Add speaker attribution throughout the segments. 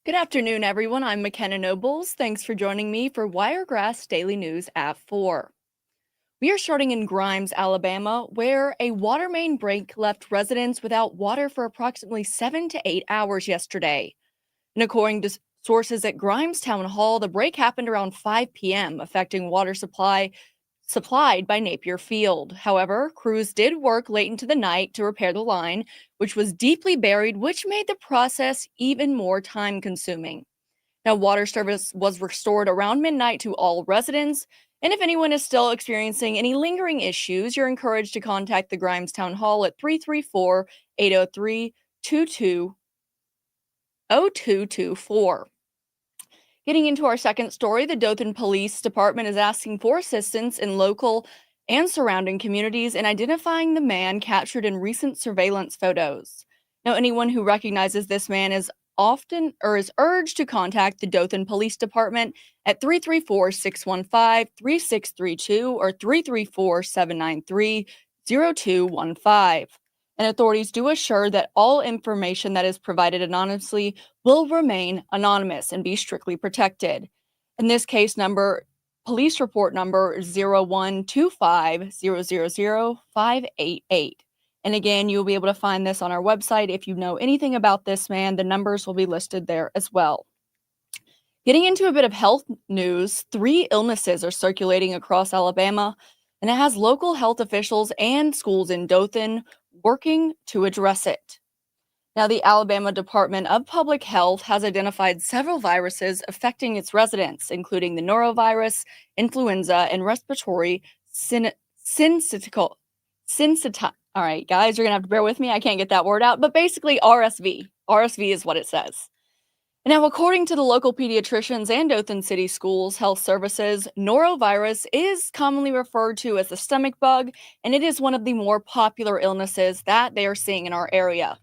Speaker 1: Good afternoon, everyone. I'm McKenna Nobles. Thanks for joining me for Wiregrass Daily News at 4. We are starting in Grimes, Alabama, where a water main break left residents without water for approximately 7 to 8 hours yesterday. And according to sources at Grimes Town Hall, the break happened around 5 p.m., affecting water supply supplied by Napier Field. However, crews did work late into the night to repair the line, which was deeply buried, which made the process even more time-consuming. Now, water service was restored around midnight to all residents, and if anyone is still experiencing any lingering issues, you're encouraged to contact the Grimes Town Hall at 334-803-0224. Getting into our second story, the Dothan Police Department is asking for assistance in local and surrounding communities in identifying the man captured in recent surveillance photos. Now, anyone who recognizes this man is urged to contact the Dothan Police Department at 334-615-3632 or 334-793-0215. And authorities do assure that all information that is provided anonymously will remain anonymous and be strictly protected. In this case number, police report number 0125000588. And again, you'll be able to find this on our website. If you know anything about this man, the numbers will be listed there as well. Getting into a bit of health news, 3 illnesses are circulating across Alabama, and it has local health officials and schools in Dothan working to address it. Now, the Alabama Department of Public Health has identified several viruses affecting its residents, including the norovirus, influenza, and respiratory syncytial. All right, guys, you're going to have to bear with me. I can't get that word out, but basically RSV. RSV is what it says. Now, according to the local pediatricians and Dothan City Schools Health Services, norovirus is commonly referred to as the stomach bug, and it is one of the more popular illnesses that they are seeing in our area.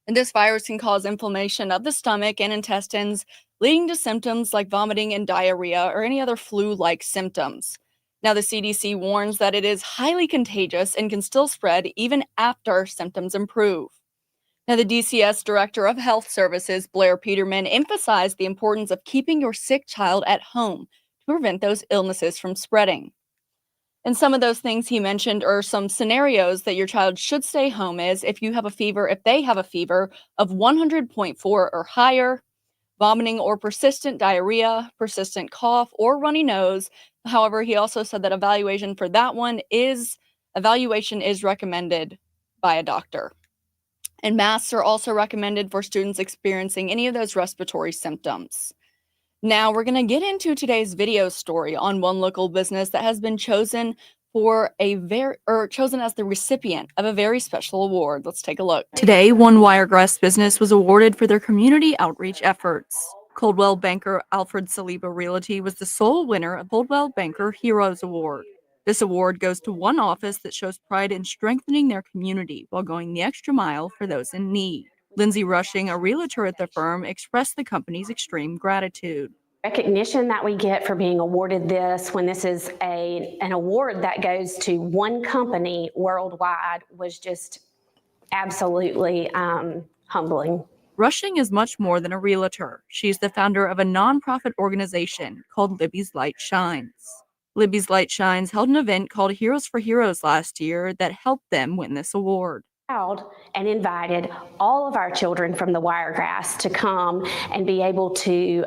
Speaker 1: And this virus can cause inflammation of the stomach and intestines, leading to symptoms like vomiting and diarrhea or any other flu-like symptoms. Now, the CDC warns that it is highly contagious and can still spread even after symptoms improve. Now, the DCS Director of Health Services, Blair Peterman, emphasized the importance of keeping your sick child at home to prevent those illnesses from spreading. And some of those things he mentioned are some scenarios that your child should stay home is if they have a fever of 100.4 or higher, vomiting or persistent diarrhea, persistent cough, or runny nose. However, he also said that evaluation is recommended by a doctor. And masks are also recommended for students experiencing any of those respiratory symptoms. Now we're going to get into today's video story on one local business that has been chosen chosen as the recipient of a very special award. Let's take a look. Today, one Wiregrass business was awarded for their community outreach efforts. Coldwell Banker Alfred Saliba Realty was the sole winner of Coldwell Banker Heroes Award. This award goes to one office that shows pride in strengthening their community while going the extra mile for those in need. Lindsay Rushing, a realtor at the firm, expressed the company's extreme gratitude.
Speaker 2: Recognition that we get for being awarded this, when this is an award that goes to one company worldwide, was just absolutely humbling.
Speaker 1: Rushing is much more than a realtor. She's the founder of a nonprofit organization called Libby's Light Shines. Libby's Light Shines held an event called Heroes for Heroes last year that helped them win this award.
Speaker 2: And invited all of our children from the Wiregrass to come and be able to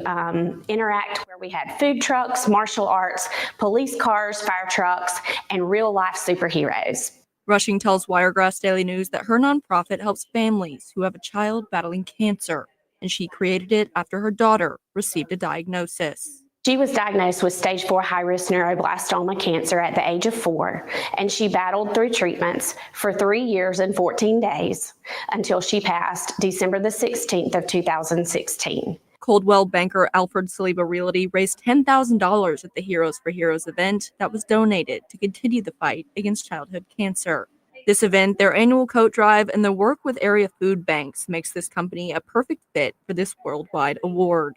Speaker 2: interact, where we had food trucks, martial arts, police cars, fire trucks, and real-life superheroes.
Speaker 1: Rushing tells Wiregrass Daily News that her nonprofit helps families who have a child battling cancer, and she created it after her daughter received a diagnosis.
Speaker 2: She was diagnosed with stage 4 high-risk neuroblastoma cancer at the age of 4, and she battled through treatments for 3 years and 14 days until she passed December the 16th of 2016.
Speaker 1: Coldwell banker Alfred Saliba Realty raised $10,000 at the Heroes for Heroes event that was donated to continue the fight against childhood cancer. This event, their annual coat drive, and the work with area food banks makes this company a perfect fit for this worldwide award.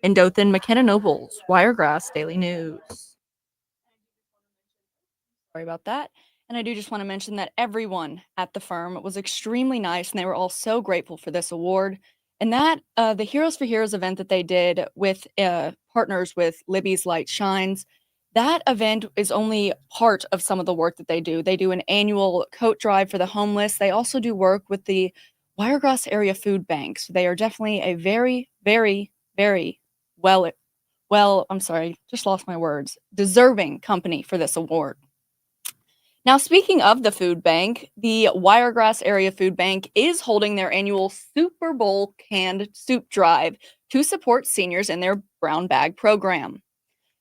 Speaker 1: In Dothan, McKenna Nobles, Wiregrass Daily News. Sorry about that. And I do just want to mention that everyone at the firm was extremely nice, and they were all so grateful for this award. And that the Heroes for Heroes event that they did with partners with Libby's Light Shines, that event is only part of some of the work that they do. They do an annual coat drive for the homeless. They also do work with the Wiregrass area food banks. They are definitely a very, very, very I'm sorry, just lost my words, deserving company for this award. Now, speaking of the food bank, the Wiregrass Area Food Bank is holding their annual Super Bowl canned soup drive to support seniors in their brown bag program.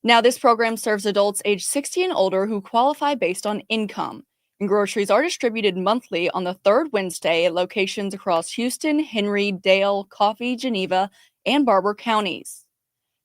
Speaker 1: Now, this program serves adults age 60 and older who qualify based on income, and groceries are distributed monthly on the third Wednesday at locations across Houston, Henry, Dale, Coffee, Geneva, and Barber counties.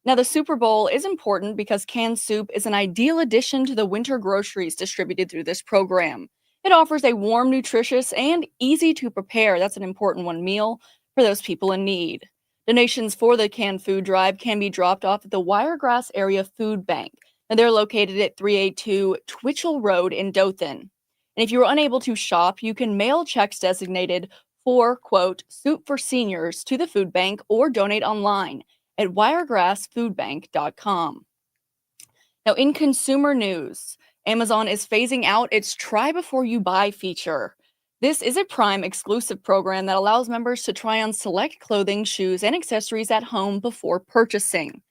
Speaker 1: Now, the Super Bowl is important because canned soup is an ideal addition to the winter groceries distributed through this program. It offers a warm, nutritious, and easy to prepare, that's an important one, meal for those people in need. Donations for the canned food drive can be dropped off at the Wiregrass Area Food Bank. Now, they're located at 382 Twitchell Road in Dothan. And if you are unable to shop, you can mail checks designated for, quote, soup for seniors to the food bank or donate online at wiregrassfoodbank.com. Now, in consumer news, Amazon is phasing out its Try Before You Buy feature. This is a Prime exclusive program that allows members to try on select clothing, shoes, and accessories at home before purchasing.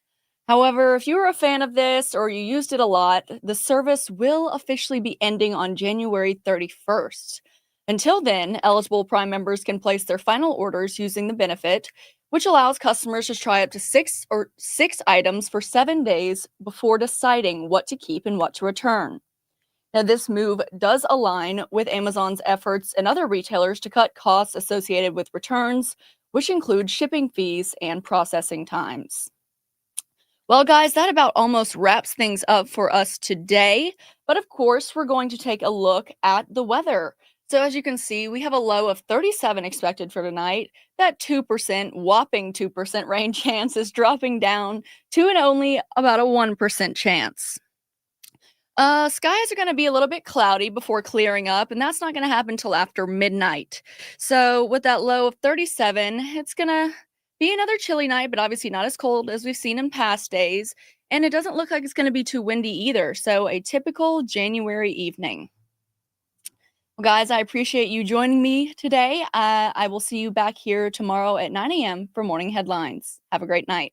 Speaker 1: However, if you were a fan of this or you used it a lot, the service will officially be ending on January 31st. Until then, eligible Prime members can place their final orders using the benefit, which allows customers to try up to six items for 7 days before deciding what to keep and what to return. Now, this move does align with Amazon's efforts and other retailers to cut costs associated with returns, which include shipping fees and processing times. Well, guys, that about almost wraps things up for us today. But of course, we're going to take a look at the weather. So as you can see, we have a low of 37 expected for tonight. That 2%, whopping 2% rain chance is dropping down to an only about a 1% chance. Skies are going to be a little bit cloudy before clearing up, and that's not going to happen till after midnight. So with that low of 37, it's going to be another chilly night, but obviously not as cold as we've seen in past days. And it doesn't look like it's going to be too windy either. So a typical January evening. Well, guys, I appreciate you joining me today. I will see you back here tomorrow at 9 a.m. for morning headlines. Have a great night.